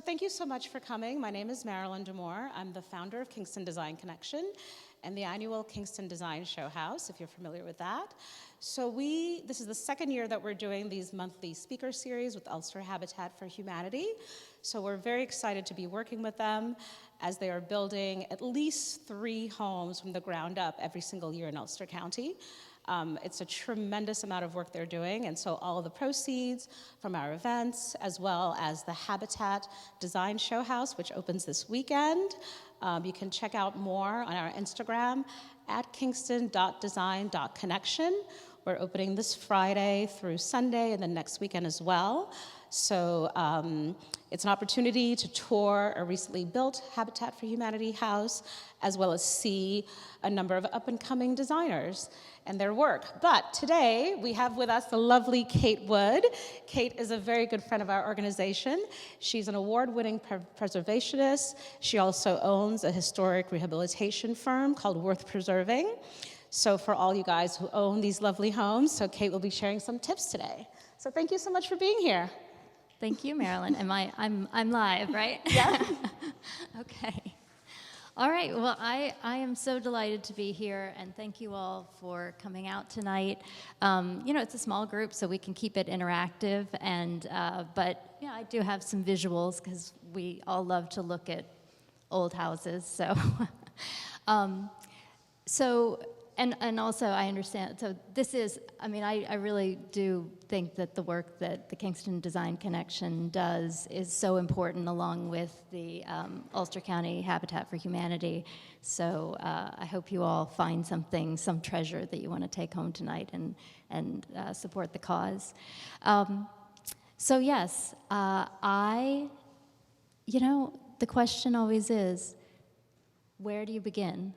thank you so much for coming. My name is Marilyn Demore. I'm the founder of Kingston Design Connection and the annual Kingston Design Show House, if you're familiar with that. So this is the second year that we're doing these monthly speaker series with Ulster Habitat for Humanity. So we're very excited to be working with them as they are building at least 3 homes from the ground up every single year in Ulster County. It's a tremendous amount of work they're doing, and so all of the proceeds from our events, as well as the Habitat Design Show House, which opens this weekend, you can check out more on our Instagram at kingston.design.connection. We're opening this Friday through Sunday and then next weekend as well. So it's an opportunity to tour a recently built Habitat for Humanity house, as well as see a number of up-and-coming designers and their work. But today, we have with us the lovely Kate Wood. Kate is a very good friend of our organization. She's an award-winning preservationist. She also owns a historic rehabilitation firm called Worth Preserving. So for all you guys who own these lovely homes, so Kate will be sharing some tips today. So thank you so much for being here. Thank you, Marilyn. I'm live, right? Yeah. Okay. All right. Well, I am so delighted to be here, and thank you all for coming out tonight. It's a small group, so we can keep it interactive, but I do have some visuals because we all love to look at old houses. So. And also, I understand, so this is, I really do think that the work that the Kingston Design Connection does is so important, along with the Ulster County Habitat for Humanity. So I hope you all find some treasure that you want to take home tonight and support the cause. So yes, the question always is, where do you begin?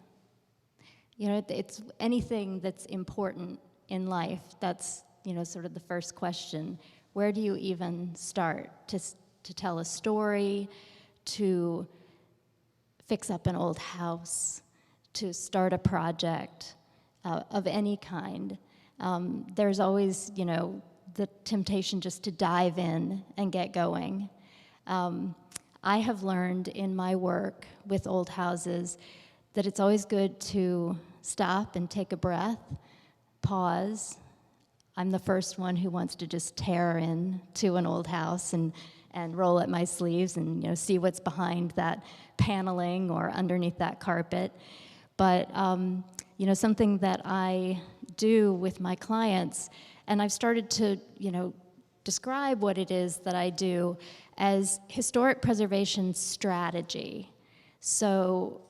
It's anything that's important in life, that's, sort of the first question. Where do you even start to tell a story, to fix up an old house, to start a project of any kind? There's always, the temptation just to dive in and get going. I have learned in my work with old houses that it's always good to stop and take a breath, pause. I'm the first one who wants to just tear into an old house and roll up my sleeves and see what's behind that paneling or underneath that carpet. But something that I do with my clients, and I've started to describe what it is that I do as historic preservation strategy. So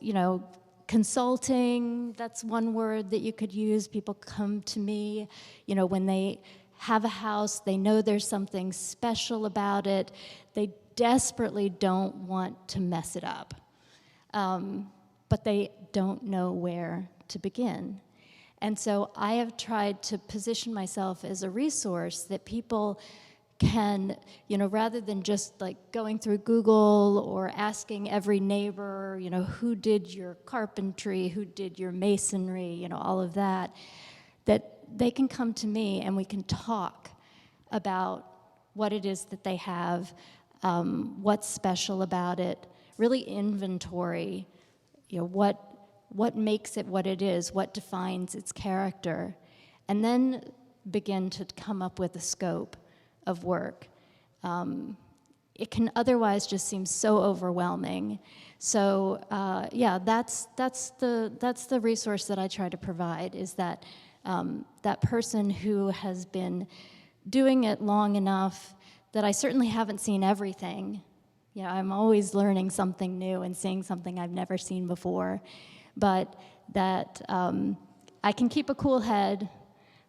consulting, that's one word that you could use. People come to me, when they have a house, they know there's something special about it. They desperately don't want to mess it up, but they don't know where to begin. And so I have tried to position myself as a resource that people can, rather than just like going through Google or asking every neighbor, who did your carpentry, who did your masonry, all of that they can come to me and we can talk about what it is that they have, what's special about it, really inventory, what makes it what it is, what defines its character, and then begin to come up with a scope of work. It can otherwise just seem so overwhelming. So that's the resource that I try to provide, is that that person who has been doing it long enough that I certainly haven't seen everything. I'm always learning something new and seeing something I've never seen before, but that I can keep a cool head.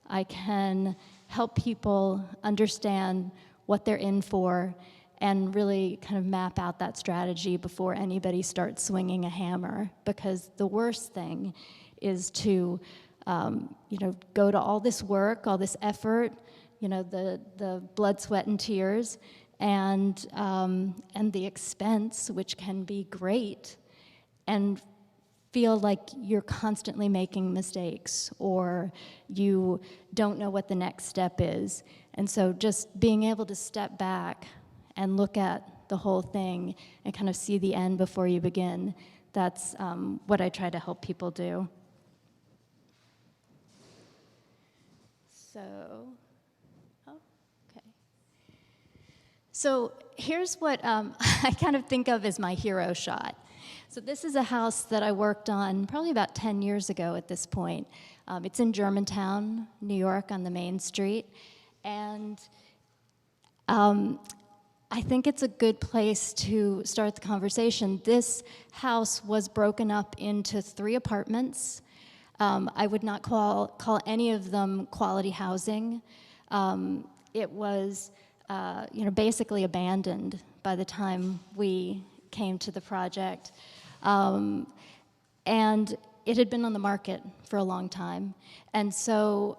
I can help people understand what they're in for and really kind of map out that strategy before anybody starts swinging a hammer. Because the worst thing is to, go to all this work, all this effort, the blood, sweat, and tears, and the expense, which can be great, and feel like you're constantly making mistakes or you don't know what the next step is. And so just being able to step back and look at the whole thing and kind of see the end before you begin. That's what I try to help people do. So, okay. So here's what I kind of think of as my hero shot. So this is a house that I worked on probably about 10 years ago at this point. It's in Germantown, New York, on the main street. And I think it's a good place to start the conversation. This house was broken up into 3 apartments. I would not call any of them quality housing. It was, basically abandoned by the time we came to the project. And it had been on the market for a long time. And so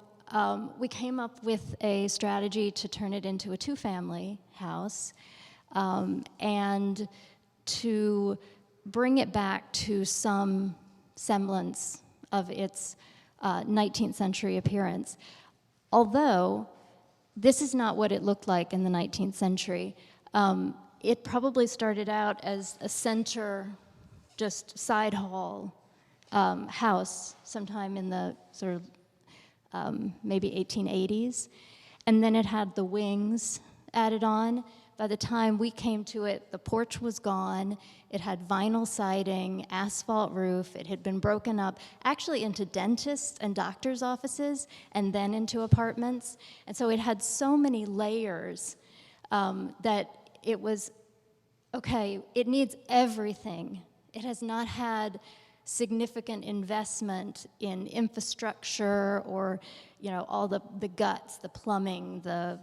we came up with a strategy to turn it into a 2-family house and to bring it back to some semblance of its 19th century appearance. Although this is not what it looked like in the 19th century. It probably started out as a center, just side hall house sometime in the sort of maybe 1880s. And then it had the wings added on. By the time we came to it, the porch was gone. It had vinyl siding, asphalt roof. It had been broken up actually into dentists and doctors' offices and then into apartments. And so it had so many layers that it was, okay, it needs everything. It has not had significant investment in infrastructure or, all the guts, the plumbing, the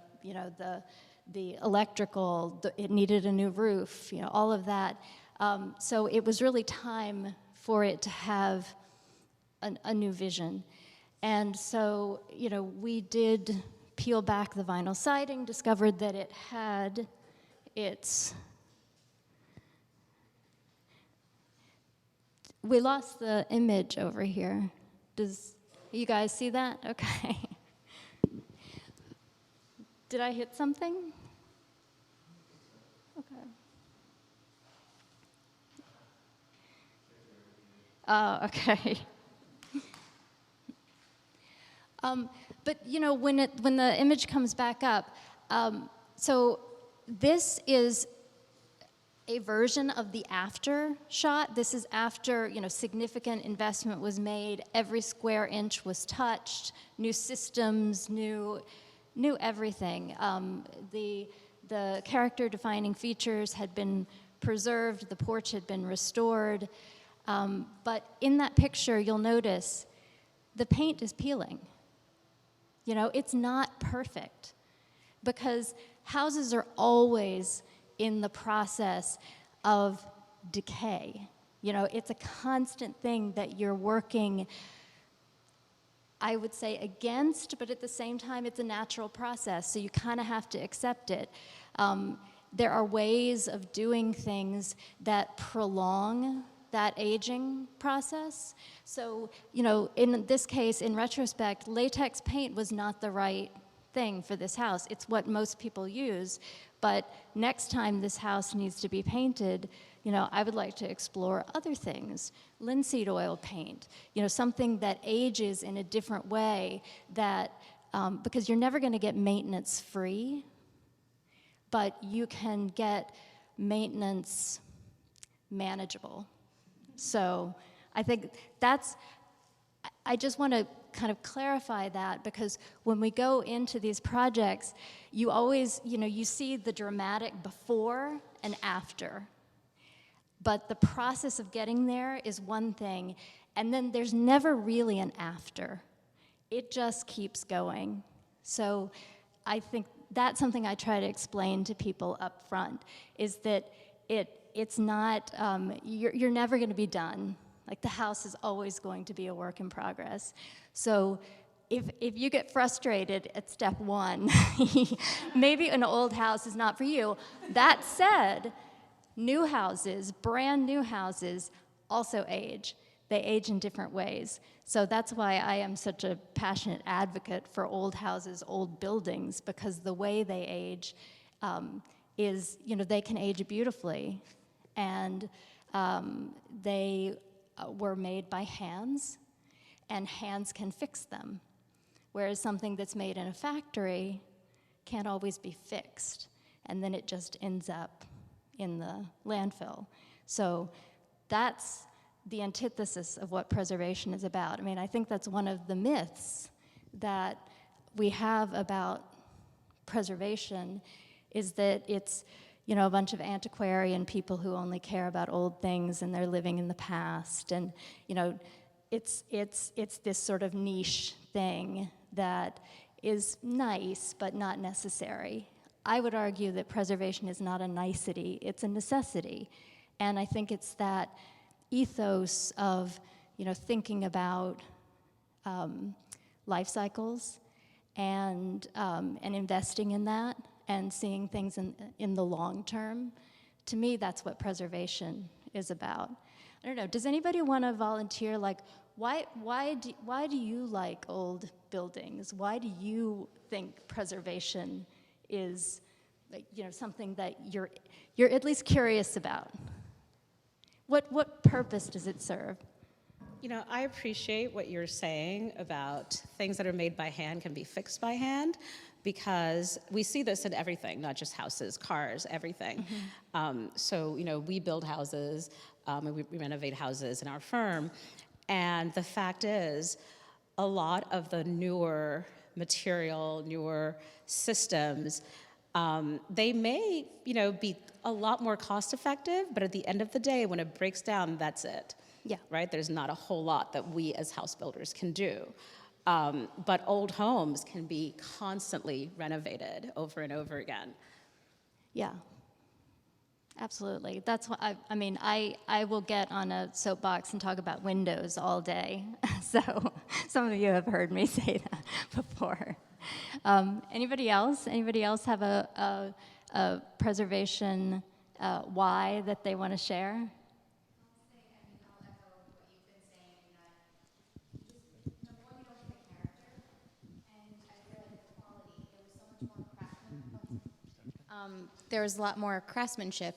electrical, it needed a new roof, all of that. So it was really time for it to have a new vision. And so, we did peel back the vinyl siding, discovered that it had its... We lost the image over here. Does you guys see that? Okay. Did I hit something? Okay. Okay. But when the image comes back up, so this is a version of the after shot. This is after significant investment was made. Every square inch was touched. New systems, new everything. The character-defining features had been preserved. The porch had been restored. But in that picture, you'll notice the paint is peeling. It's not perfect because houses are always in the process of decay. It's a constant thing that you're working, I would say, against, but at the same time, it's a natural process, so you kind of have to accept it. There are ways of doing things that prolong that aging process. So, in this case, in retrospect, latex paint was not the right thing for this house. It's what most people use. But next time this house needs to be painted, I would like to explore other things. Linseed oil paint, something that ages in a different way that, because you're never going to get maintenance free, but you can get maintenance manageable. So I think I just want to kind of clarify that, because when we go into these projects, you always, you see the dramatic before and after. But the process of getting there is one thing, and then there's never really an after. It just keeps going. So I think that's something I try to explain to people up front, is that it's not, you're never going to be done. Like, the house is always going to be a work in progress. So if you get frustrated at step 1, maybe an old house is not for you. That said, new houses, brand new houses, also age. They age in different ways. So that's why I am such a passionate advocate for old houses, old buildings, because the way they age is, they can age beautifully, and they were made by hands, and hands can fix them, whereas something that's made in a factory can't always be fixed, and then it just ends up in the landfill. So that's the antithesis of what preservation is about. I mean, I think that's one of the myths that we have about preservation, is that it's, a bunch of antiquarian people who only care about old things and they're living in the past, and it's this sort of niche thing that is nice but not necessary. I would argue that preservation is not a nicety, it's a necessity. And I think it's that ethos of, thinking about life cycles and investing in that and seeing things in the long term. To me, that's what preservation is about. I don't know, does anybody want to volunteer, why do you like old buildings? Why do you think preservation is, something that you're at least curious about? What purpose does it serve? I appreciate what you're saying about things that are made by hand can be fixed by hand, because we see this in everything, not just houses, cars, everything. So, we build houses, and we renovate houses in our firm, and the fact is, a lot of the newer material, newer systems, they may, be a lot more cost effective, but at the end of the day, when it breaks down, that's it. Yeah. Right? There's not a whole lot that we as house builders can do. But old homes can be constantly renovated over and over again. Yeah. Absolutely. That's what I will get on a soapbox and talk about windows all day. So some of you have heard me say that before. Anybody else? Anybody else have a preservation why that they want to share? There was a lot more craftsmanship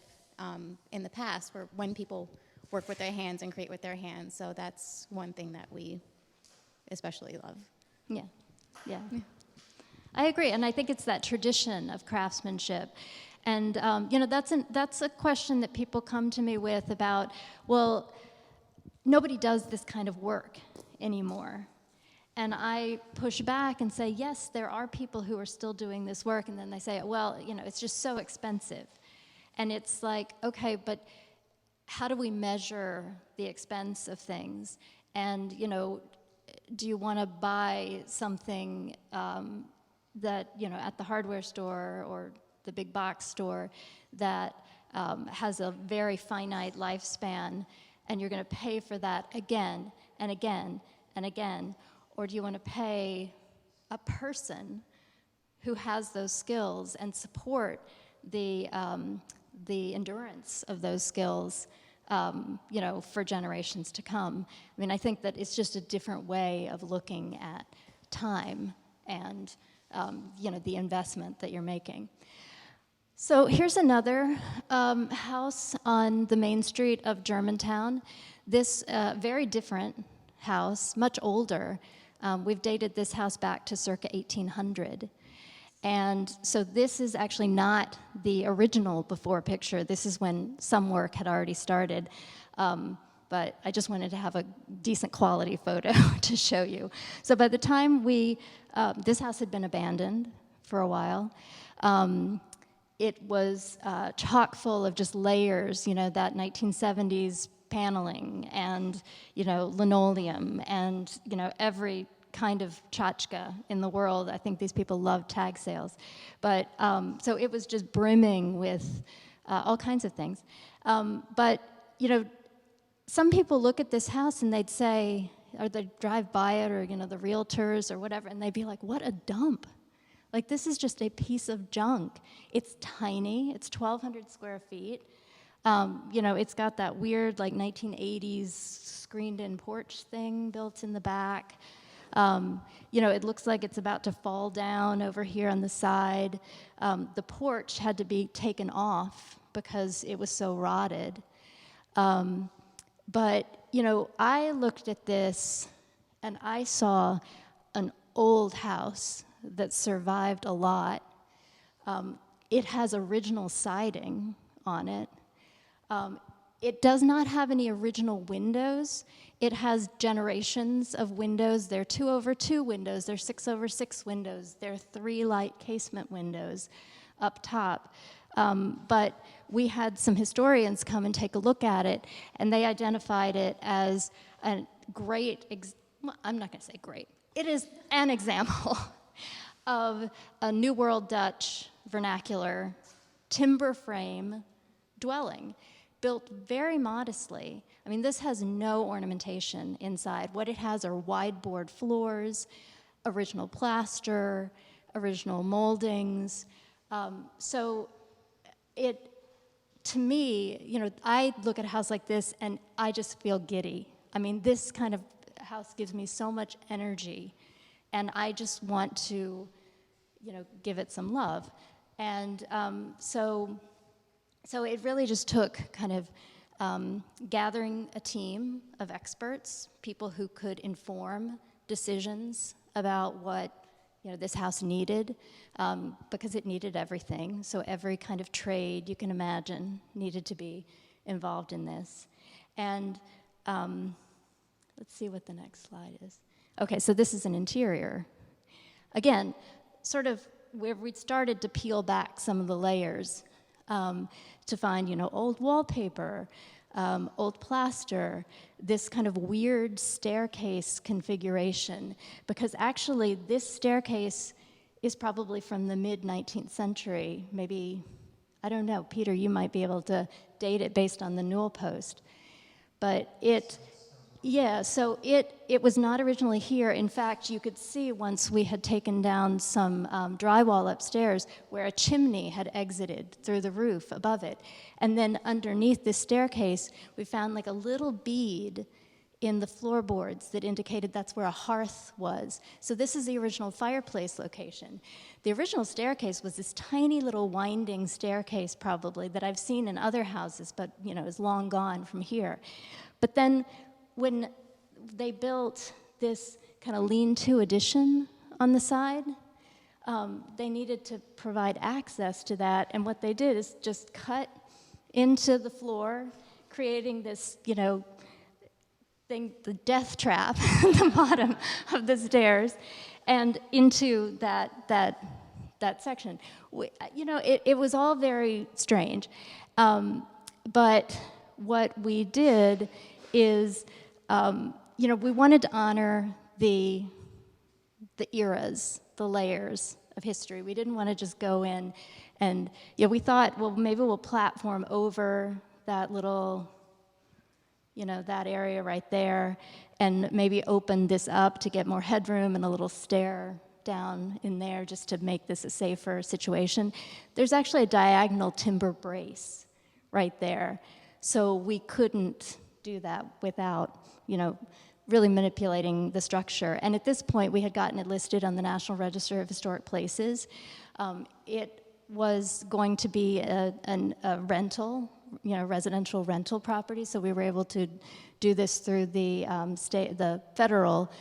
in the past, where when people work with their hands and create with their hands. So that's one thing that we especially love. Yeah. I agree, and I think it's that tradition of craftsmanship. And that's a question that people come to me with about, well, nobody does this kind of work anymore. And I push back and say, yes, there are people who are still doing this work, and then they say, well, it's just so expensive. And it's like, okay, but how do we measure the expense of things? And, do you want to buy something that, at the hardware store or the big box store that has a very finite lifespan, and you're going to pay for that again and again and again? Or do you want to pay a person who has those skills and support the endurance of those skills, for generations to come? I mean, I think that it's just a different way of looking at time and, the investment that you're making. So here's another house on the main street of Germantown. This very different house, much older. We've dated this house back to circa 1800. And so this is actually not the original before picture. This is when some work had already started. But I just wanted to have a decent quality photo to show you. So by the time this house had been abandoned for a while. It was chock full of just layers, that 1970s paneling and, linoleum and, every kind of tchotchke in the world. I think these people love tag sales. But so it was just brimming with all kinds of things. But, some people look at this house and they'd say, or they'd drive by it, or, the realtors or whatever, and they'd be like, what a dump. Like, this is just a piece of junk. It's tiny. It's 1,200 square feet. It's got that weird, 1980s screened-in porch thing built in the back. It looks like it's about to fall down over here on the side. The porch had to be taken off because it was so rotted. But I looked at this and I saw an old house that survived a lot. It has original siding on it. It does not have any original windows. It has generations of windows. They're 2/2 windows. They're 6/6 windows. They're 3 light casement windows up top. But we had some historians come and take a look at it, and they identified it as a great, well, I'm not going to say great. It is an example of a New World Dutch vernacular timber frame dwelling, built very modestly. I mean, this has no ornamentation inside. What it has are wide board floors, original plaster, original moldings. So it, to me, I look at a house like this and I just feel giddy. I mean, this kind of house gives me so much energy, and I just want to, give it some love. And so it really just took kind of gathering a team of experts, people who could inform decisions about what this house needed, because it needed everything. So every kind of trade you can imagine needed to be involved in this. And let's see what the next slide is. Okay, so this is an interior. Again, sort of where we started to peel back some of the layers to find, old wallpaper, old plaster, this kind of weird staircase configuration, because actually this staircase is probably from the mid-19th century, maybe, I don't know, Peter, you might be able to date it based on the newel post. But so it was not originally here. In fact, you could see once we had taken down some drywall upstairs where a chimney had exited through the roof above it. And then underneath this staircase, we found like a little bead in the floorboards that indicated that's where a hearth was. So this is the original fireplace location. The original staircase was this tiny little winding staircase probably that I've seen in other houses, but is long gone from here. But then when they built this kind of lean-to addition on the side, they needed to provide access to that, and what they did is just cut into the floor, creating this, thing, the death trap at the bottom of the stairs, and into that section. It was all very strange, but what we did is, we wanted to honor the eras, the layers of history. We didn't want to just go in and, we thought, well, maybe we'll platform over that little, that area right there, and maybe open this up to get more headroom and a little stair down in there just to make this a safer situation. There's actually a diagonal timber brace right there, so we couldn't do that without, really manipulating the structure. And at this point, we had gotten it listed on the National Register of Historic Places. It was going to be a rental, residential rental property, so we were able to do this through the federal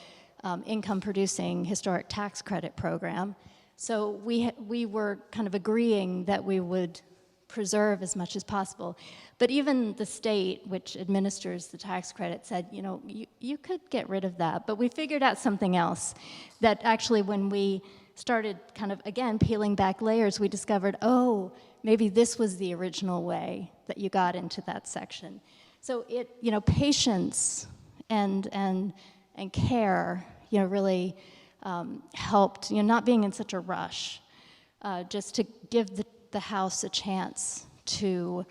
income-producing historic tax credit program. So we were kind of agreeing that we would preserve as much as possible. But even the state, which administers the tax credit, said, you could get rid of that. But we figured out something else, that actually when we started kind of, again, peeling back layers, we discovered, maybe this was the original way that you got into that section. So patience and care, really helped, not being in such a rush, just to give the house a chance to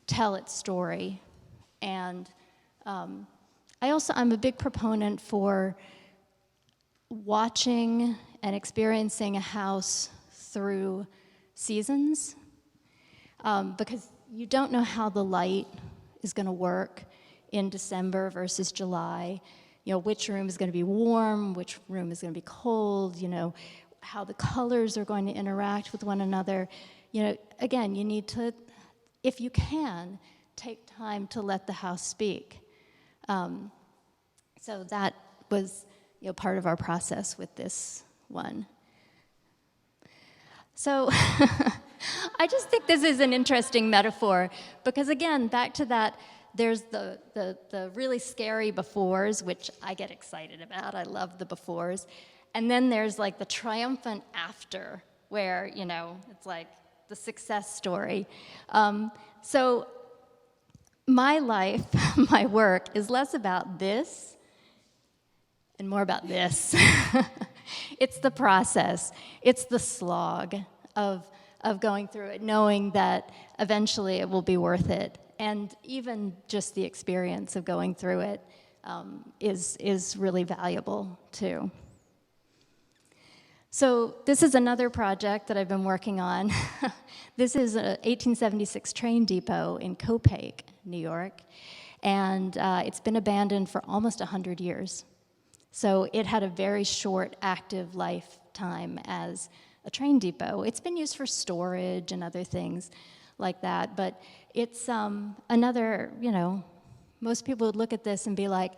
tell its story. And I'm a big proponent for watching and experiencing a house through seasons, because you don't know how the light is going to work in December versus July. which room is going to be warm, which room is going to be cold, how the colors are going to interact with one another. Again, you need to, if you can, take time to let the house speak. So that was part of our process with this one. So I just think this is an interesting metaphor because, again, back to that, there's the really scary befores, which I get excited about. I love the befores. And then there's like the triumphant after, where, it's like the success story. So my life, my work, is less about this and more about this. It's the process. It's the slog of going through it, knowing that eventually it will be worth it. And even just the experience of going through it is really valuable, too. So this is another project that I've been working on. This is an 1876 train depot in Copiague, New York. And it's been abandoned for almost 100 years. So it had a very short active lifetime as a train depot. It's been used for storage and other things like that, but it's another, most people would look at this and be like,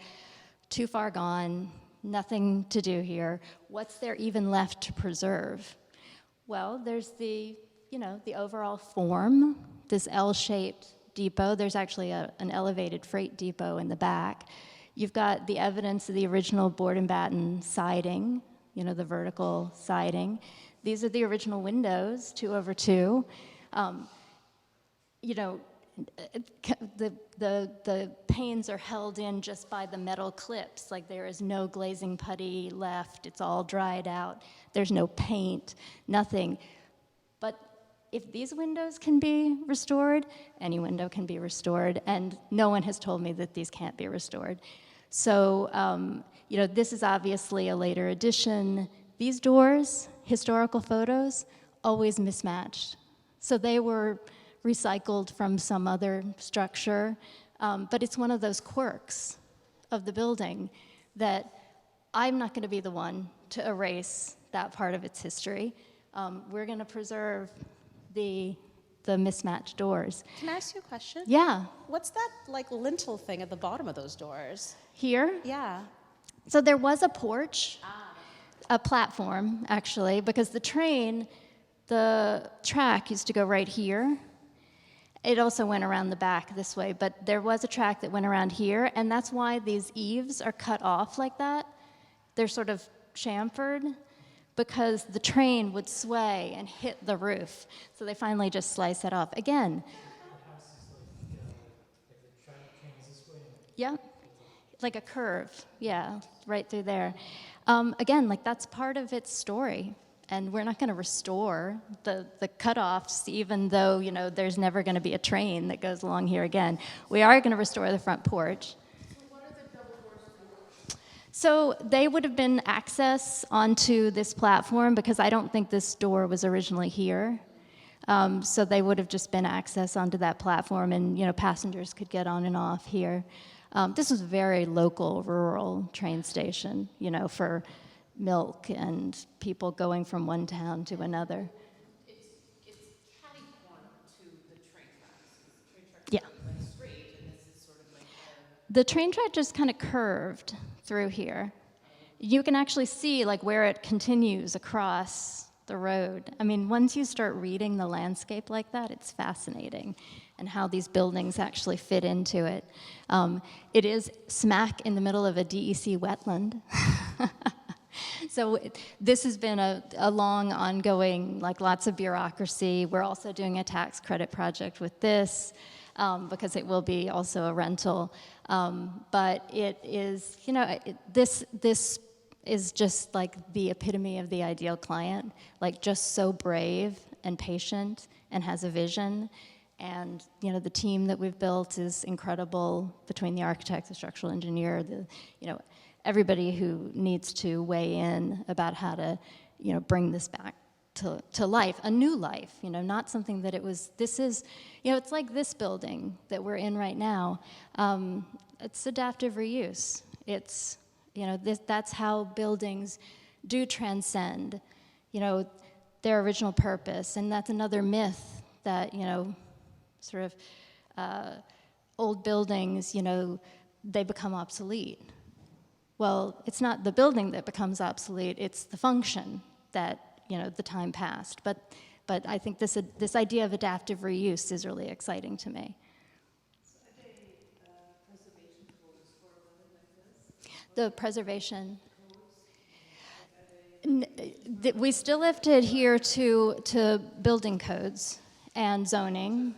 too far gone, nothing to do here. What's there even left to preserve? Well, there's the overall form, this L-shaped depot. There's actually an elevated freight depot in the back. You've got the evidence of the original board and batten siding, the vertical siding. These are the original windows, 2/2. The panes are held in just by the metal clips. Like there is no glazing putty left. It's all dried out. There's no paint, nothing. But if these windows can be restored, any window can be restored, and no one has told me that these can't be restored. So, this is obviously a later addition. These doors, historical photos, always mismatched. So they were recycled from some other structure, but it's one of those quirks of the building that I'm not going to be the one to erase that part of its history. We're going to preserve the mismatched doors. Can I ask you a question? Yeah. What's that like lintel thing at the bottom of those doors? Here? Yeah. So there was a porch, a platform, actually, because the track used to go right here. It also went around the back this way, but there was a track that went around here, and that's why these eaves are cut off like that. They're sort of chamfered, because the train would sway and hit the roof. So they finally just slice it off. Again. Yeah, like a curve, yeah, right through there. Again, that's part of its story. And we're not going to restore the cutoffs, even though, there's never going to be a train that goes along here again. We are going to restore the front porch. So they would have been access onto this platform because I don't think this door was originally here. So they would have just been access onto that platform and, passengers could get on and off here. This was a very local, rural train station, for milk and people going from one town to another. It's catty corner to the train tracks. The train tracks Yeah. are like straight, and this is sort of like The train track just kind of curved through here. You can actually see where it continues across the road. I mean, once you start reading the landscape like that, it's fascinating, and how these buildings actually fit into it. It is smack in the middle of a DEC wetland. So this has been a long, ongoing, lots of bureaucracy. We're also doing a tax credit project with this, because it will be also a rental. But it is, this is just the epitome of the ideal client, just so brave and patient and has a vision. And, the team that we've built is incredible, between the architect, the structural engineer, everybody who needs to weigh in about how to, bring this back to life, a new life, not something that it was. This is, it's like this building that we're in right now. It's adaptive reuse. It's That's how buildings do transcend, their original purpose. And that's another myth that, sort of old buildings, they become obsolete. Well, it's not the building that becomes obsolete, it's the function that, the time passed. But I think this idea of adaptive reuse is really exciting to me. Preservation codes for a building like this? The preservation. We still have to adhere to building codes and zoning.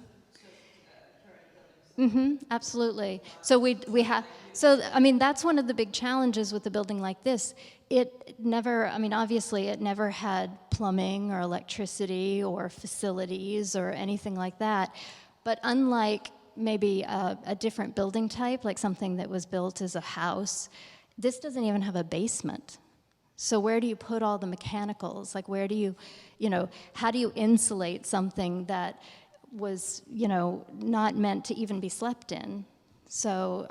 Absolutely. So we have. So I mean, that's one of the big challenges with a building like this. It never. I mean, obviously, it never had plumbing or electricity or facilities or anything like that. But unlike maybe a different building type, like something that was built as a house, this doesn't even have a basement. So where do you put all the mechanicals? Like where do you, how do you insulate something that was, not meant to even be slept in? So,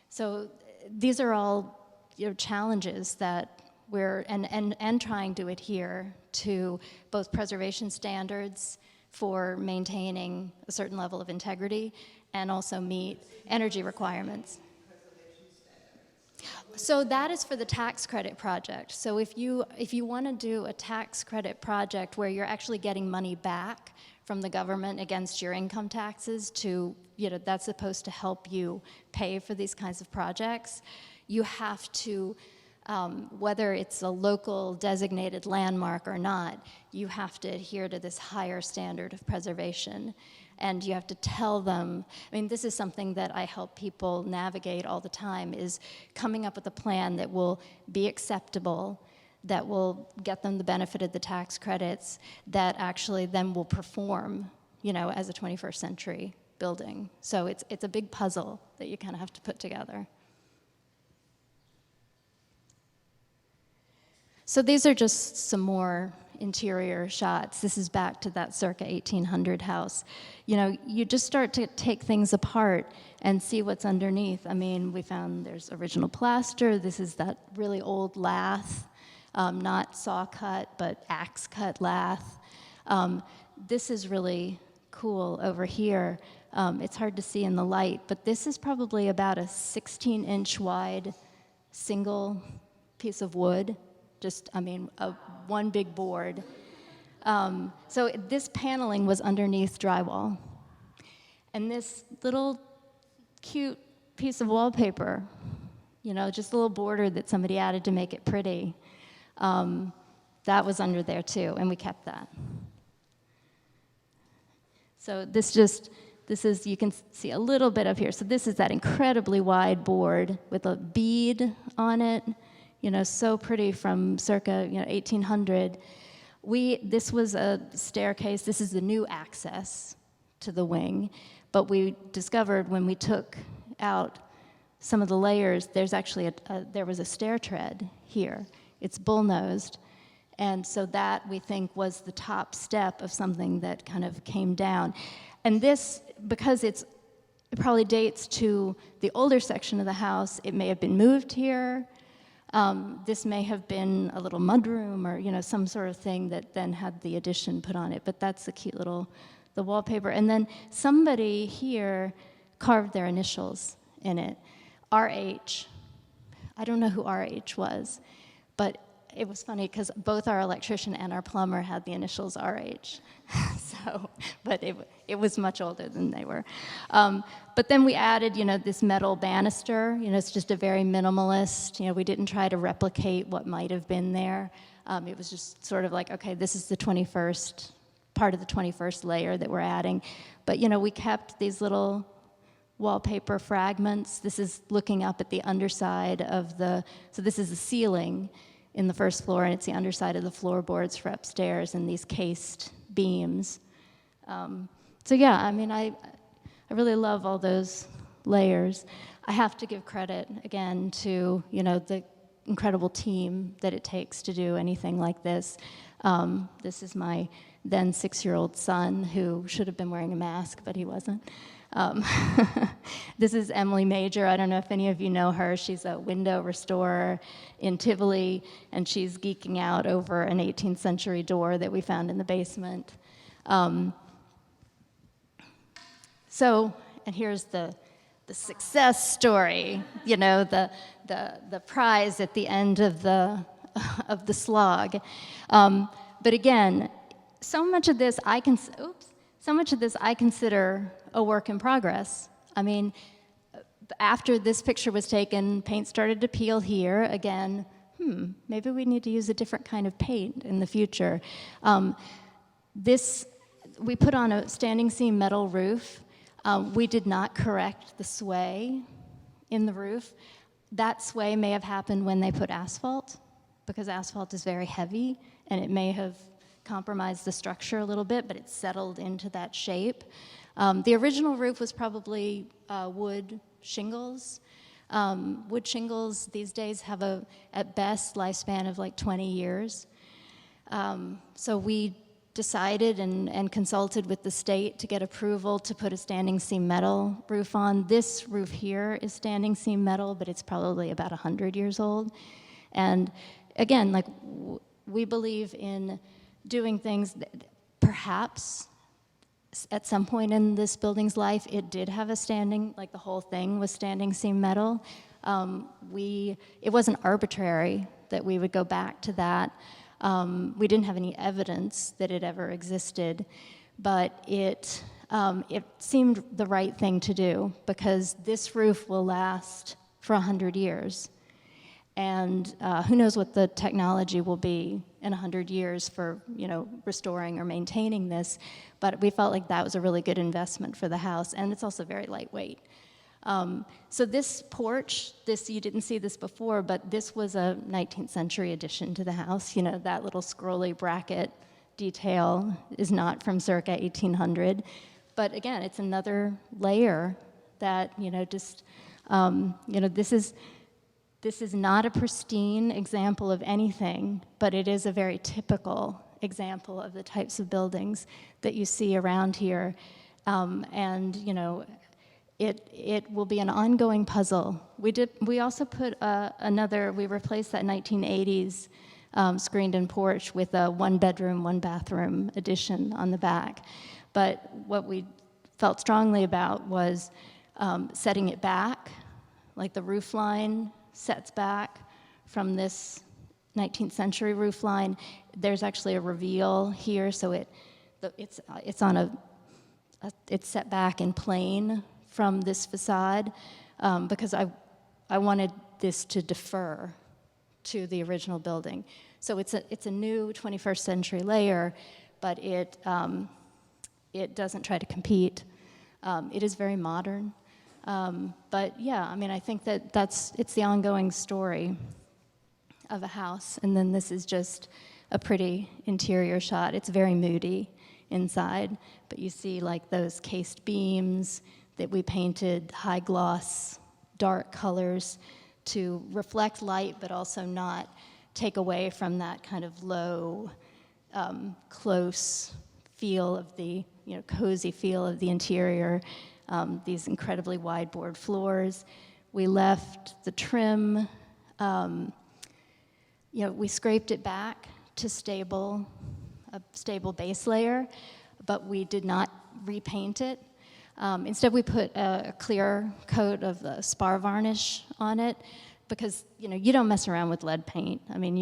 so these are all, challenges that we're, and trying to adhere to both preservation standards for maintaining a certain level of integrity and also meet energy requirements. So that is for the tax credit project. So if you want to do a tax credit project where you're actually getting money back from the government against your income taxes that's supposed to help you pay for these kinds of projects, you have to, whether it's a local designated landmark or not, you have to adhere to this higher standard of preservation. And you have to tell them, this is something that I help people navigate all the time, is coming up with a plan that will be acceptable, that will get them the benefit of the tax credits, that actually then will perform, as a 21st century building. So it's a big puzzle that you kind of have to put together. So these are just some more interior shots. This is back to that circa 1800 house. You just start to take things apart and see what's underneath. We found there's original plaster. This is that really old lath, not saw cut, but axe cut lath. This is really cool over here. It's hard to see in the light, but this is probably about a 16-inch wide single piece of wood. Just, one big board. So this paneling was underneath drywall. And this little cute piece of wallpaper, just a little border that somebody added to make it pretty, that was under there too, and we kept that. So this is, you can see a little bit of here. So this is that incredibly wide board with a bead on it. So pretty from circa, 1800. This was a staircase. This is the new access to the wing. But we discovered when we took out some of the layers, there's actually there was a stair tread here. It's bull-nosed. And so that, we think, was the top step of something that kind of came down. And this, because it probably dates to the older section of the house, it may have been moved here. This may have been a little mudroom or, some sort of thing that then had the addition put on it. But that's the cute the wallpaper. And then somebody here carved their initials in it. RH. I don't know who RH was, but it was funny because both our electrician and our plumber had the initials RH. But it was much older than they were. But then we added, this metal banister. It's just a very minimalist. We didn't try to replicate what might have been there. It was just sort of like, okay, this is the 21st, part of the 21st layer that we're adding. But, we kept these little wallpaper fragments. This is looking up at the underside of so this is the ceiling in the first floor, and it's the underside of the floorboards for upstairs and these cased beams. So yeah, I really love all those layers. I have to give credit again to the incredible team that it takes to do anything like this. This is my then 6-year-old son who should have been wearing a mask, but he wasn't. This is Emily Major. I don't know if any of you know her. She's a window restorer in Tivoli, and she's geeking out over an 18th century door that we found in the basement. And here's the success story, you know, the prize at the end of the slog. But again, so much of this I consider a work in progress. I mean, after this picture was taken, paint started to peel here again. Maybe we need to use a different kind of paint in the future. We put on a standing seam metal roof. We did not correct the sway in the roof. That sway may have happened when they put asphalt, because asphalt is very heavy, and it may have compromised the structure a little bit, but it settled into that shape. The original roof was probably wood shingles. Wood shingles these days have at best, lifespan of like 20 years. So we decided and consulted with the state to get approval to put a standing seam metal roof on. This roof here is standing seam metal, but it's probably about 100 years old. And again, like we believe in doing things that perhaps at some point in this building's life, it did have a standing, like the whole thing was standing seam metal. It wasn't arbitrary that we would go back to that. We didn't have any evidence that it ever existed, but it seemed the right thing to do, because this roof will last for 100 years. And who knows what the technology will be in 100 years for, restoring or maintaining this. But we felt like that was a really good investment for the house, and it's also very lightweight. So this porch, you didn't see this before, but this was a 19th century addition to the house. That little scrolly bracket detail is not from circa 1800. But again, it's another layer that, this is not a pristine example of anything, but it is a very typical example of the types of buildings that you see around here. It will be an ongoing puzzle. We also put we replaced that 1980s screened-in porch with a one-bedroom, one-bathroom addition on the back. But what we felt strongly about was setting it back, like the roof line sets back from this 19th century roof line. There's actually a reveal here, so it's set back in plane from this facade, because I wanted this to defer to the original building. So it's a new 21st century layer, but it doesn't try to compete. It is very modern. But yeah, I mean, I think it's the ongoing story of a house. And then this is just a pretty interior shot. It's very moody inside, but you see like those cased beams that we painted high gloss, dark colors to reflect light, but also not take away from that kind of low, close feel of the, cozy feel of the interior. These incredibly wide board floors. We left the trim, we scraped it back to a stable base layer, but we did not repaint it. Instead, we put a clear coat of spar varnish on it, because, you don't mess around with lead paint. I mean,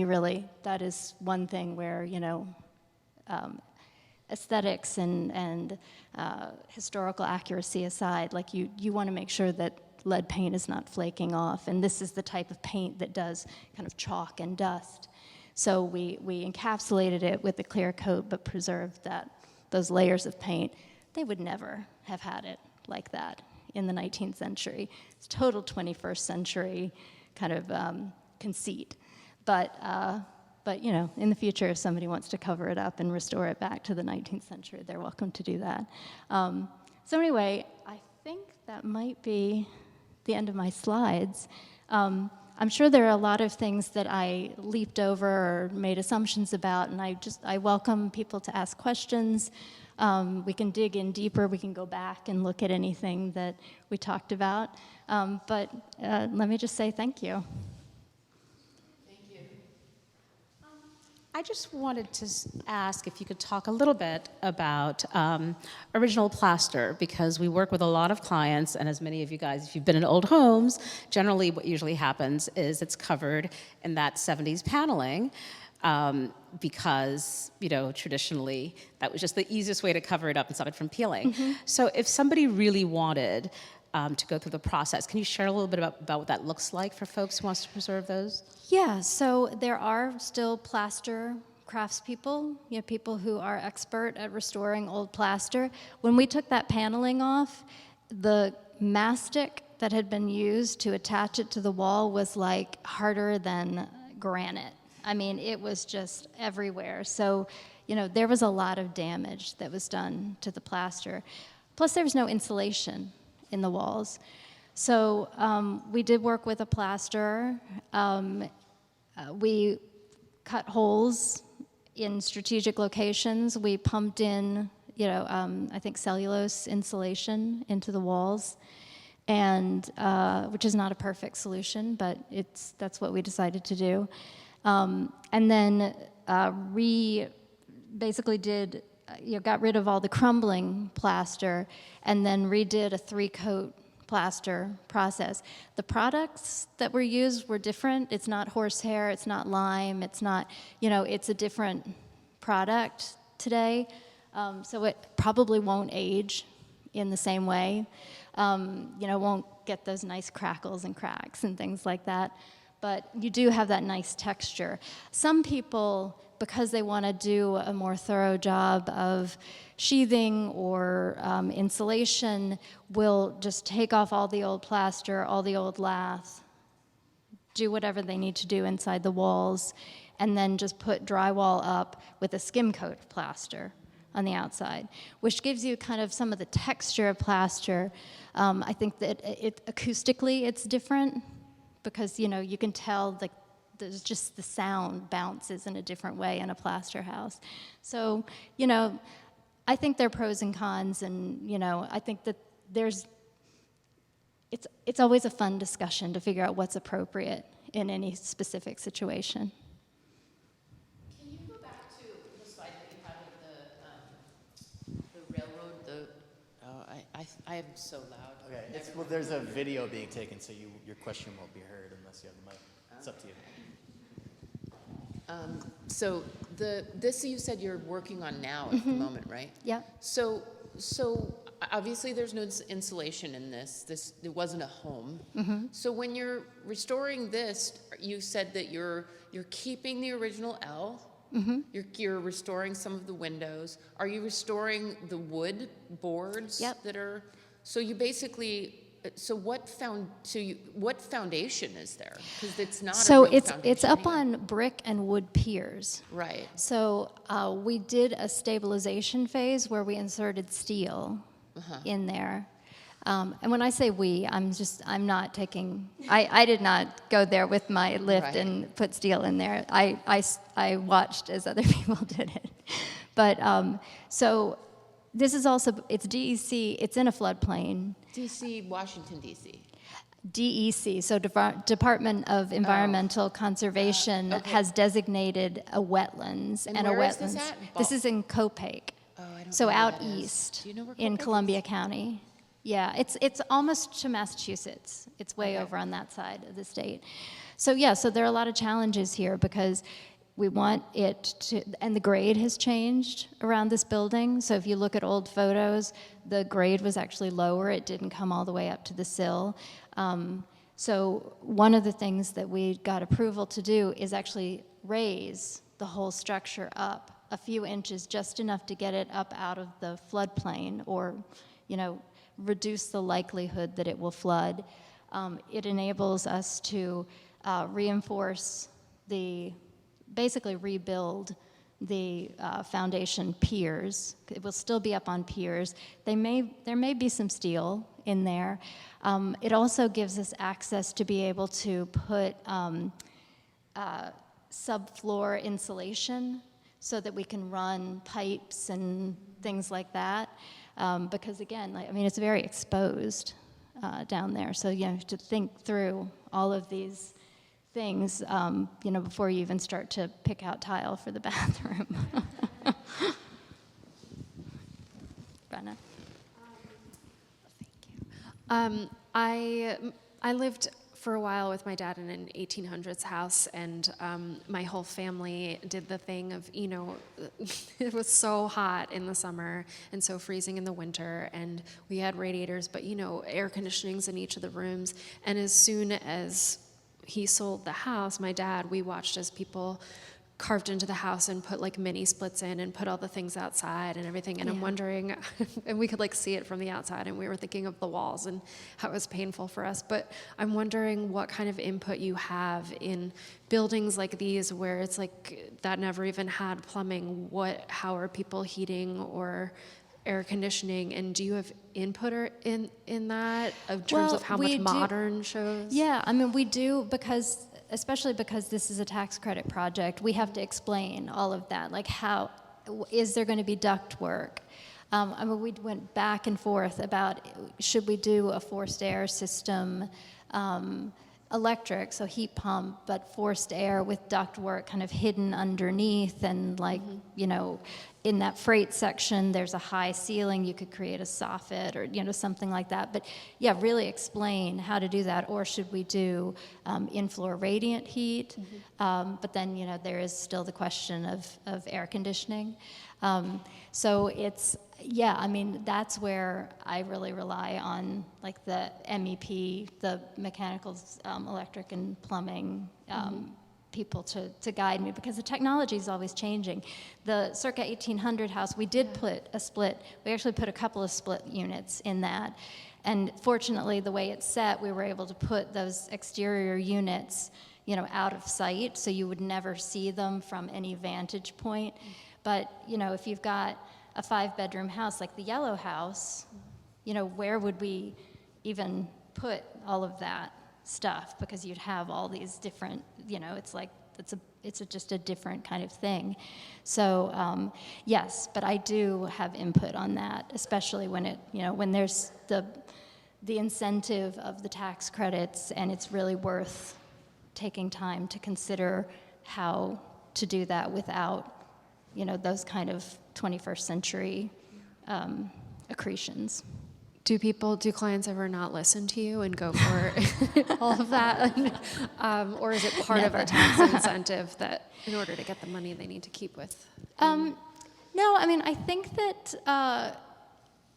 that is one thing where, aesthetics and historical accuracy aside, like you want to make sure that lead paint is not flaking off, and this is the type of paint that does kind of chalk and dust. So we encapsulated it with a clear coat, but preserved those layers of paint. They would never have had it like that in the 19th century. It's total 21st century kind of conceit. But in the future, if somebody wants to cover it up and restore it back to the 19th century, they're welcome to do that. So anyway, I think that might be the end of my slides. I'm sure there are a lot of things that I leaped over or made assumptions about, and I welcome people to ask questions. We can dig in deeper. We can go back and look at anything that we talked about. But let me just say thank you. I just wanted to ask if you could talk a little bit about original plaster, because we work with a lot of clients, and as many of you guys, if you've been in old homes, generally what usually happens is it's covered in that 70s paneling, because, you know, traditionally that was just the easiest way to cover it up and stop it from peeling. So if somebody really wanted to go through the process, can you share a little bit about what that looks like for folks who wants to preserve those? Yeah, so there are still plaster craftspeople, you know, people who are expert at restoring old plaster. When we took that paneling off, the mastic that had been used to attach it to the wall was like harder than granite. I mean, it was just everywhere. So, you know, there was a lot of damage that was done to the plaster. Plus, there was no insulation in the walls. So we did work with a plasterer. We cut holes in strategic locations. We pumped in, you know, I think cellulose insulation into the walls, and which is not a perfect solution, but that's what we decided to do. And then basically did, you know, got rid of all the crumbling plaster, and then redid a 3-coat plaster process. The products that were used were different. It's not horsehair, it's not lime, it's not, you know, it's a different product today. So it probably won't age in the same way. You know, won't get those nice crackles and cracks and things like that. But you do have that nice texture. Some people, because they want to do a more thorough job of sheathing or insulation, will just take off all the old plaster, all the old lath, do whatever they need to do inside the walls, and then just put drywall up with a skim coat of plaster on the outside, which gives you kind of some of the texture of plaster. I think that acoustically it's different, because, you know, you can tell there's just the sound bounces in a different way in a plaster house. So, you know, I think there are pros and cons, and, you know, I think that it's always a fun discussion to figure out what's appropriate in any specific situation. Can you go back to the slide that you had of the railroad, I am so loud. Okay, well, there's a video being taken, so your question won't be heard unless you have the mic. It's up to you. So this you said you're working on now at the moment, right? Yeah. So obviously there's no insulation in this. It wasn't a home. So when you're restoring this, you said that you're keeping the original L. You're restoring some of the windows. Are you restoring the wood boards that are? So you basically. So what foundation is there? Because it's not. So a real foundation it's up either. on brick and wood piers. Right. So we did a stabilization phase where we inserted steel in there. And when I say we, I'm not taking, I did not go there with my lift and put steel in there. I watched as other people did it. But so this is also, it's DEC, it's in a floodplain. DC, Washington, DC. DEC, so Department of Environmental Conservation, has designated a wetlands And a where is wetlands. this at? This is in Copake. Oh, I don't So know where out that is. east Do you know where in Copake Columbia County. Yeah, it's almost to Massachusetts. It's way over on that side of the state. So yeah, so there are a lot of challenges here because we want it to, and the grade has changed around this building. So if you look at old photos, the grade was actually lower. It didn't come all the way up to the sill. So one of the things that we got approval to do is actually raise the whole structure up a few inches, just enough to get it up out of the floodplain, or, you know, reduce the likelihood that it will flood. It enables us to reinforce basically rebuild the foundation piers. It will still be up on piers. There may be some steel in there. It also gives us access to be able to put subfloor insulation so that we can run pipes and things like that. Because again, like, I mean, it's very exposed down there. So you have to think through all of these things, before you even start to pick out tile for the bathroom. Brenna? I lived for a while with my dad in an 1800s house, and my whole family did the thing of, it was so hot in the summer and so freezing in the winter, and we had radiators, but air conditionings in each of the rooms. And as soon as he sold the house, my dad, we watched as people carved into the house and put like mini splits in and put all the things outside and everything. And I'm wondering, and we could like see it from the outside, and we were thinking of the walls and how it was painful for us. But I'm wondering what kind of input you have in buildings like these where it's like that never even had plumbing. How are people heating or air conditioning, and do you have input in that in terms of how much modern shows? Yeah, I mean, we do, especially because this is a tax credit project, we have to explain all of that. Like, how is there going to be duct work? I mean, we went back and forth about, should we do a forced air system, electric, so heat pump, but forced air with duct work kind of hidden underneath, and like, in that freight section, there's a high ceiling, you could create a soffit or, something like that. But yeah, really explain how to do that. Or should we do in-floor radiant heat? But then, there is still the question of air conditioning. So it's, I mean, that's where I really rely on like the MEP, the mechanical, electric and plumbing people to guide me, because the technology is always changing. The circa 1800 house, we did put a split, we actually put a couple of split units in that. And fortunately, the way it's set, we were able to put those exterior units, out of sight, so you would never see them from any vantage point. But, if you've got a 5-bedroom house like the yellow house, where would we even put all of that stuff? Because you'd have all these different, it's like, it's just a different kind of thing. So, yes, but I do have input on that, especially when when there's the incentive of the tax credits, and it's really worth taking time to consider how to do that without, those kind of 21st century accretions. Do clients ever not listen to you and go for all of that? Or is it part of the tax incentive that in order to get the money they need to keep with? No, I mean, I think that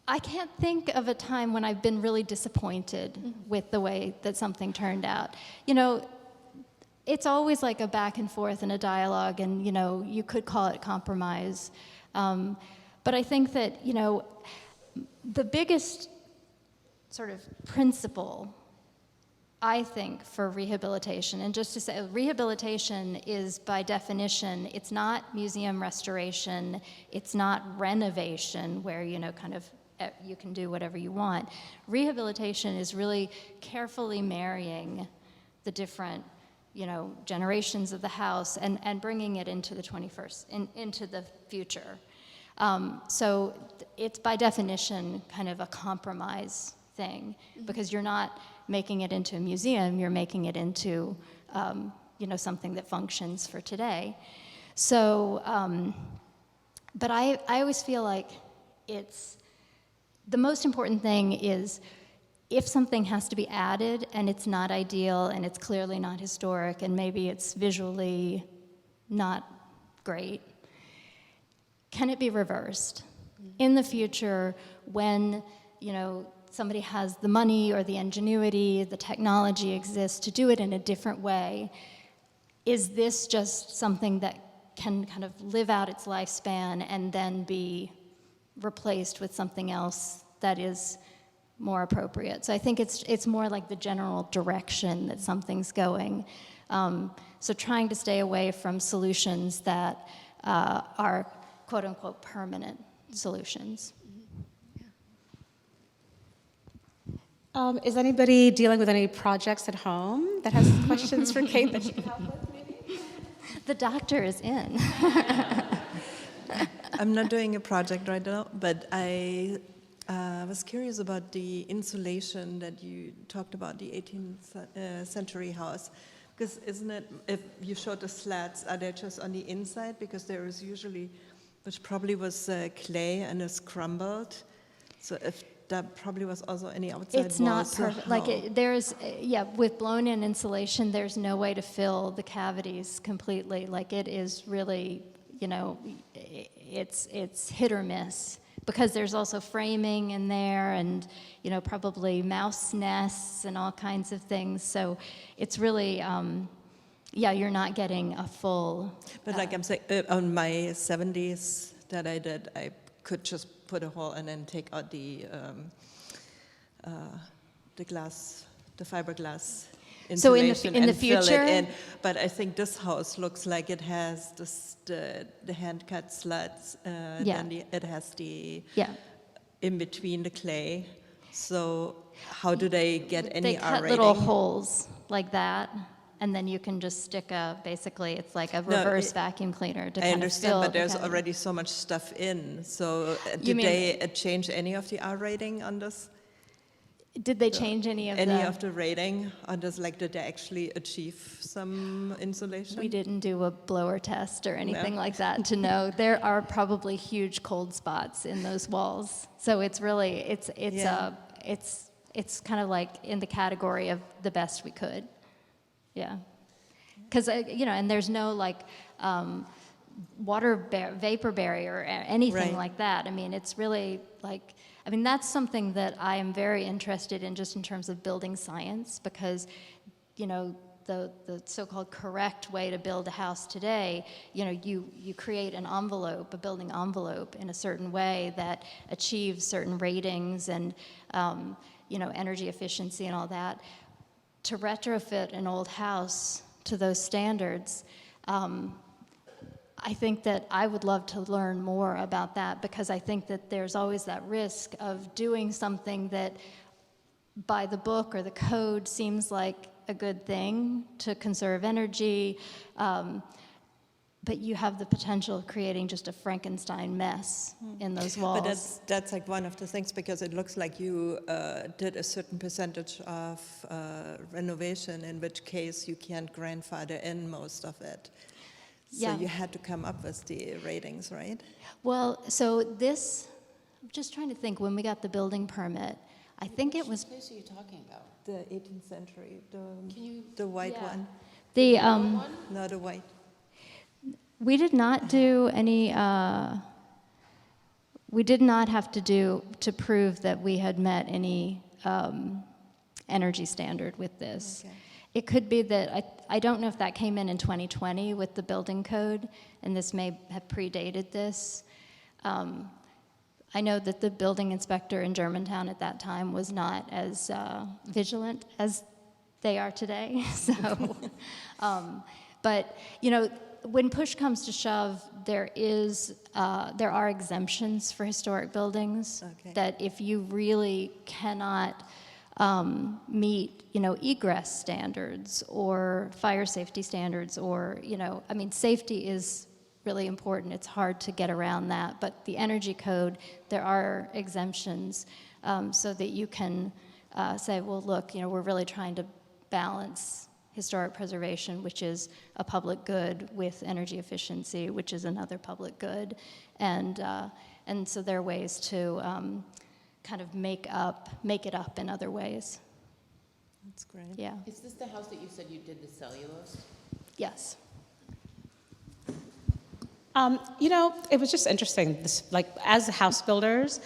I can't think of a time when I've been really disappointed with the way that something turned out. It's always like a back and forth and a dialogue, and, you could call it compromise. But I think that, the biggest sort of principle, I think, for rehabilitation, and just to say, rehabilitation is by definition, it's not museum restoration, it's not renovation where, kind of you can do whatever you want. Rehabilitation is really carefully marrying the different, generations of the house and bringing it into the 21st, into the future. So it's by definition kind of a compromise thing, because you're not making it into a museum, you're making it into, something that functions for today. So, but I always feel like the most important thing is, if something has to be added and it's not ideal and it's clearly not historic and maybe it's visually not great, can it be reversed? In the future, when, somebody has the money or the ingenuity, the technology exists to do it in a different way, is this just something that can kind of live out its lifespan and then be replaced with something else that is more appropriate? So I think it's more like the general direction that something's going. So trying to stay away from solutions that are quote unquote permanent solutions. Is anybody dealing with any projects at home that has questions for Kate that she can help with, maybe? The doctor is in. I'm not doing a project right now, but I was curious about the insulation that you talked about, the 18th century house. Because isn't it, if you showed the slats, are they just on the inside? Because there is usually, which probably was clay and is crumbled. So if that probably was also any outside It's not walls, so perfect. Like how? there's, yeah, with blown-in insulation, there's no way to fill the cavities completely. Like it is really, you know, it's hit or miss because there's also framing in there, and you know, probably mouse nests and all kinds of things. So it's really, yeah, you're not getting a full. But like I'm saying, on my 70s that I did, I could just put a hole and then take out the glass, the fiberglass So insulation in the and fill future? it in. But I think this house looks like it has the hand-cut slats. Yeah. Then it has the Yeah. in between the clay. So how do they get any They R cut rating? little holes like that, and then you can just stick basically it's like a No, reverse vacuum cleaner to I kind of understand, fill but the there's cavity. already so much stuff in. So You did mean- they change any of the R rating on this? Did they change any of The rating on this? Like, did they actually achieve some insulation? We didn't do a blower test or anything No. like that to know. There are probably huge cold spots in those walls. So it's really, Yeah. it's kind of like in the category of the best we could. Yeah. Because, you know, and there's no like vapor barrier or anything Right. like that. I mean, it's really like, I mean, that's something that I am very interested in just in terms of building science because, you know, the so-called correct way to build a house today, you know, you create an envelope, a building envelope in a certain way that achieves certain ratings and, you know, energy efficiency and all that. To retrofit an old house to those standards, I think that I would love to learn more about that because I think that there's always that risk of doing something that by the book or the code seems like a good thing to conserve energy, but you have the potential of creating just a Frankenstein mess in those walls. But that's like one of the things because it looks like you did a certain percentage of renovation, in which case you can't grandfather in most of it. So Yeah. you had to come up with the ratings, right? Well, so this, I'm just trying to think, when we got the building permit, I think it was What place are you talking about? The 18th century, Can you? the white Yeah. one, the, One? no, the white. we did not do any, we did not have to prove that we had met any energy standard with this. Okay. It could be that, I don't know if that came in 2020 with the building code, and this may have predated this. I know that the building inspector in Germantown at that time was not as vigilant as they are today. So, but you know, when push comes to shove, there are exemptions for historic buildings. Okay. That if you really cannot meet, you know, egress standards or fire safety standards, or you know, I mean, safety is really important. It's hard to get around that. But the energy code, there are exemptions so that you can say, well, look, you know, we're really trying to balance historic preservation, which is a public good, with energy efficiency, which is another public good. And so there are ways to kind of make it up in other ways. That's great. Yeah. Is this the house that you said you did the cellulose? Yes. You know, it was just interesting. This, like, as house builders,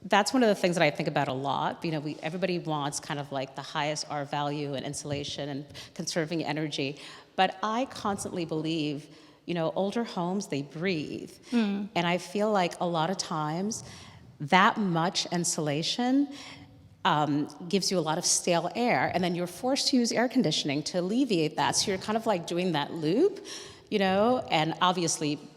that's one of the things that I think about a lot. You know, everybody wants kind of like the highest R value and insulation and conserving energy, but I constantly believe, you know, older homes, they breathe, and I feel like a lot of times that much insulation gives you a lot of stale air, and then you're forced to use air conditioning to alleviate that. So you're kind of like doing that loop, you know, and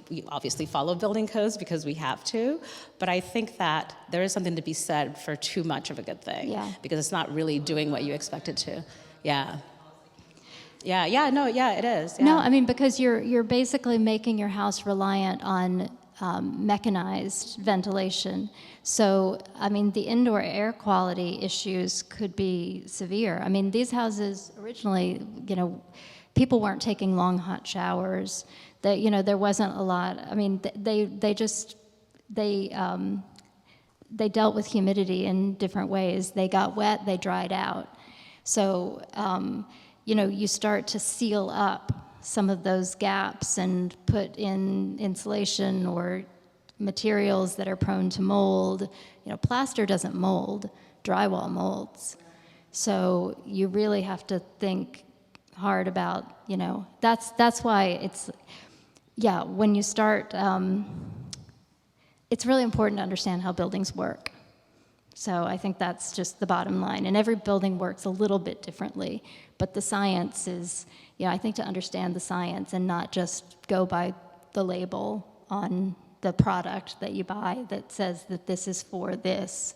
we obviously follow building codes because we have to, but I think that there is something to be said for too much of a good thing, Yeah. because it's not really doing what you expect it to. Yeah. Yeah, it is. Yeah. No, I mean, because you're basically making your house reliant on mechanized ventilation. So, I mean, the indoor air quality issues could be severe. I mean, these houses originally, people weren't taking long hot showers. That, there wasn't a lot. I mean, they dealt with humidity in different ways. They got wet, they dried out. So, you start to seal up some of those gaps and put in insulation or materials that are prone to mold. Plaster doesn't mold, drywall molds. So you really have to think hard about, that's why it's, when you start, it's really important to understand how buildings work. So I think that's just the bottom line. And every building works a little bit differently, but the science is, I think to understand the science and not just go by the label on the product that you buy that says that this is for this.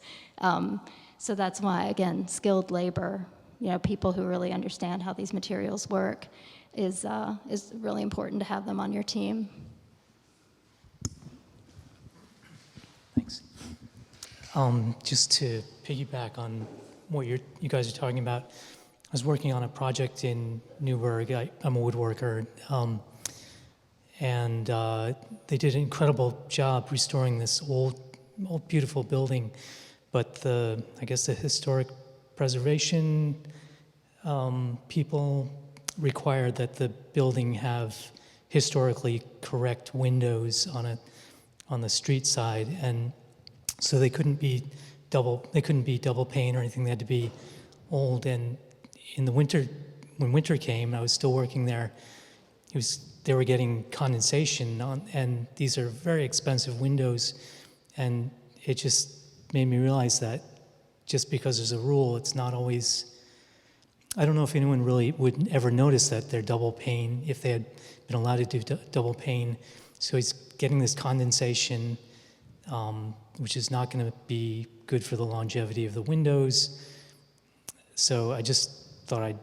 So that's why, again, skilled labor, people who really understand how these materials work is really important to have them on your team. Thanks. Just to piggyback on what you guys are talking about, I was working on a project in Newburgh. I'm a woodworker, and they did an incredible job restoring this old beautiful building. But I guess the historic preservation people required that the building have historically correct windows on the street side, and so they couldn't be double pane or anything. They had to be old. And in the winter, when winter came, I was still working there. They were getting condensation on, and these are very expensive windows. And it just made me realize that just because there's a rule, it's not always. I don't know if anyone really would ever notice that they're double pane if they had been allowed to do double pane. So he's getting this condensation, which is not going to be good for the longevity of the windows. So I just thought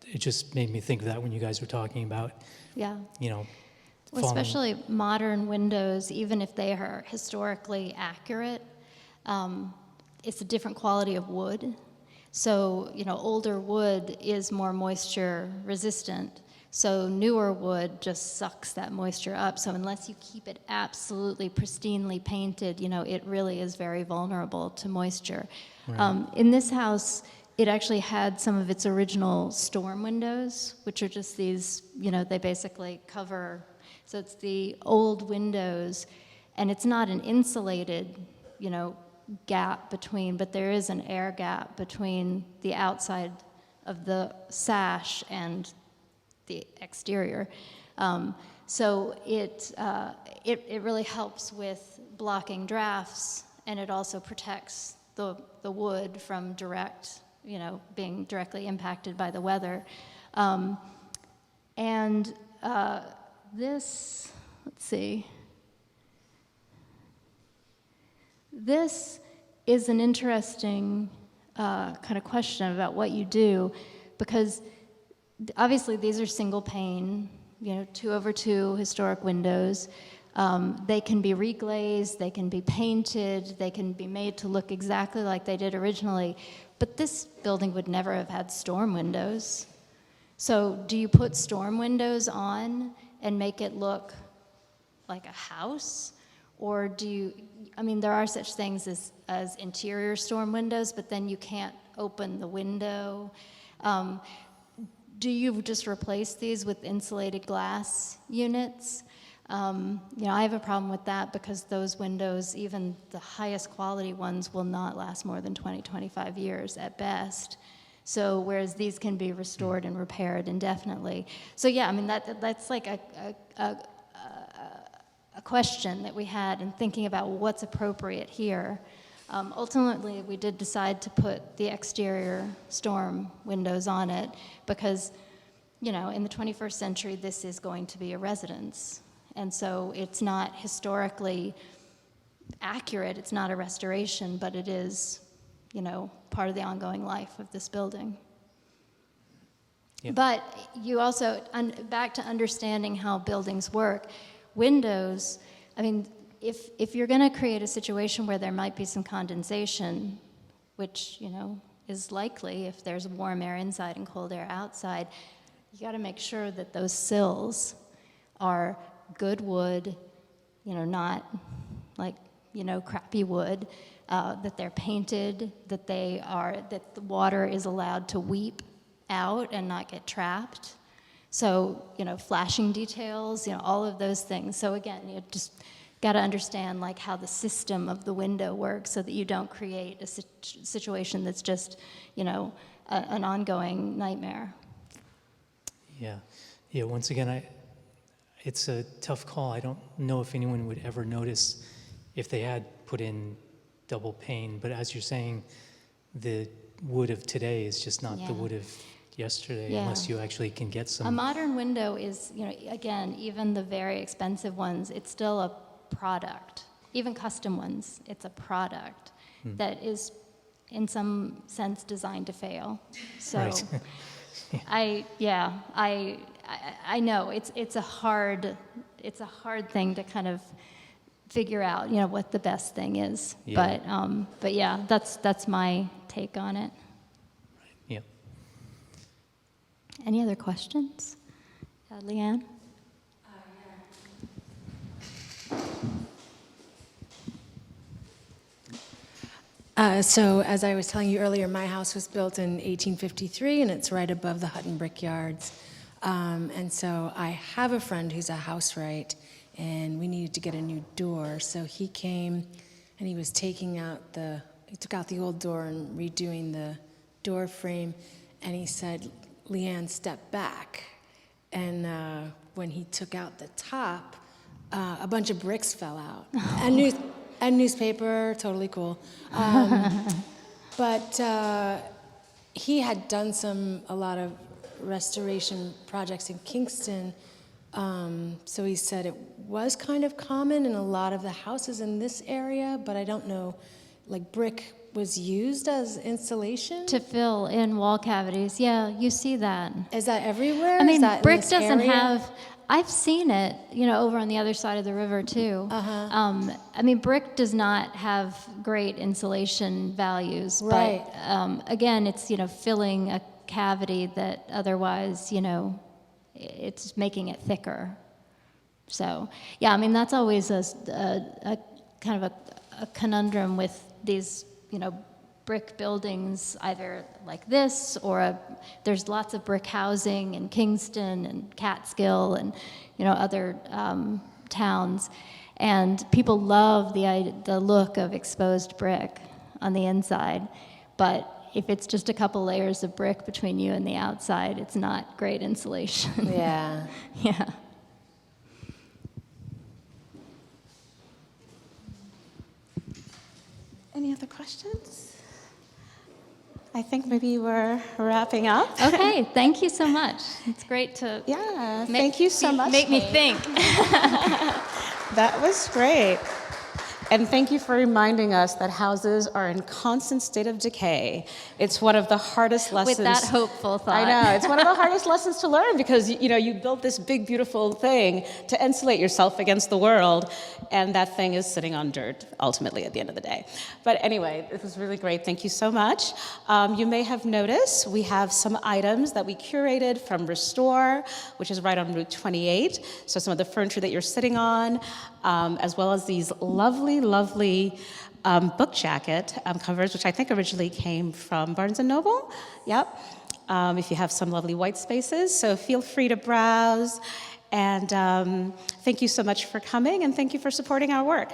it just made me think of that when you guys were talking about, Well, especially modern windows, even if they are historically accurate, it's a different quality of wood. So, older wood is more moisture resistant. So newer wood just sucks that moisture up. So unless you keep it absolutely pristinely painted, it really is very vulnerable to moisture. Right. In this house, it actually had some of its original storm windows, which are just these, they basically cover. So it's the old windows, and it's not an insulated, gap between, but there is an air gap between the outside of the sash and the exterior. So it really helps with blocking drafts, and it also protects the wood from being directly impacted by the weather. This, let's see. This is an interesting kind of question about what you do, because obviously these are single pane, 2/2 historic windows. They can be reglazed, they can be painted, they can be made to look exactly like they did originally, but this building would never have had storm windows. So do you put storm windows on and make it look like a house? Or there are such things as interior storm windows, but then you can't open the window. Do you just replace these with insulated glass units? I have a problem with that because those windows, even the highest quality ones, will not last more than 20, 25 years at best. So whereas these can be restored and repaired indefinitely. So that's like a question that we had in thinking about what's appropriate here. Ultimately, we did decide to put the exterior storm windows on it because, in the 21st century, this is going to be a residence. And so it's not historically accurate, it's not a restoration, but it is, part of the ongoing life of this building. Yep. But you also, back to understanding how buildings work, windows, if you're going to create a situation where there might be some condensation, which, is likely if there's warm air inside and cold air outside, you got to make sure that those sills are good wood, not like, crappy wood, that they're painted, that that the water is allowed to weep out and not get trapped. So, flashing details, all of those things. So again, you just got to understand like how the system of the window works so that you don't create a situation that's just, an ongoing nightmare. Yeah. Yeah, once again, it's a tough call. I don't know if anyone would ever notice if they had put in double pane, but as you're saying, the wood of today is just not the wood of yesterday, unless you actually can get some. A modern window is, again, even the very expensive ones, it's still a product. Even custom ones, it's a product that is, in some sense, designed to fail. So, right. I know it's a hard thing to kind of figure out, what the best thing is. Yeah. But yeah, that's my take on it. Right. Yeah. Any other questions? Leanne? So as I was telling you earlier, my house was built in 1853, and it's right above the Hutton Brickyards. And so I have a friend who's a housewright, and we needed to get a new door. So he came, and he was he took out the old door and redoing the door frame, and he said, "Leanne, step back." And when he took out the top, a bunch of bricks fell out. And newspaper, totally cool. But he had done a lot of restoration projects in Kingston. So he said it was kind of common in a lot of the houses in this area, but I don't know, like brick was used as insulation? To fill in wall cavities, yeah, you see that. Is that everywhere? I mean, Is that in brick this doesn't area? have. I've seen it, over on the other side of the river too. I mean, brick does not have great insulation values, Right. but again, it's filling a cavity that otherwise, it's making it thicker. So, yeah, I mean, that's always a kind of a conundrum with these, brick buildings, either like this or there's lots of brick housing in Kingston and Catskill and other towns, and people love the look of exposed brick on the inside, but if it's just a couple layers of brick between you and the outside, it's not great insulation. Yeah. Yeah. Any other questions? I think maybe we're wrapping up. Okay, thank you so much. It's great to Thank you so much. make me think. That was great. And thank you for reminding us that houses are in constant state of decay. It's one of the hardest lessons. With that hopeful thought. I know, it's one of the hardest lessons to learn because, you built this big, beautiful thing to insulate yourself against the world, and that thing is sitting on dirt, ultimately, at the end of the day. But anyway, it was really great. Thank you so much. You may have noticed we have some items that we curated from Restore, which is right on Route 28. So some of the furniture that you're sitting on, as well as these lovely book jacket covers, which I think originally came from Barnes & Noble. Yep. If you have some lovely white spaces, so feel free to browse. And thank you so much for coming, and thank you for supporting our work.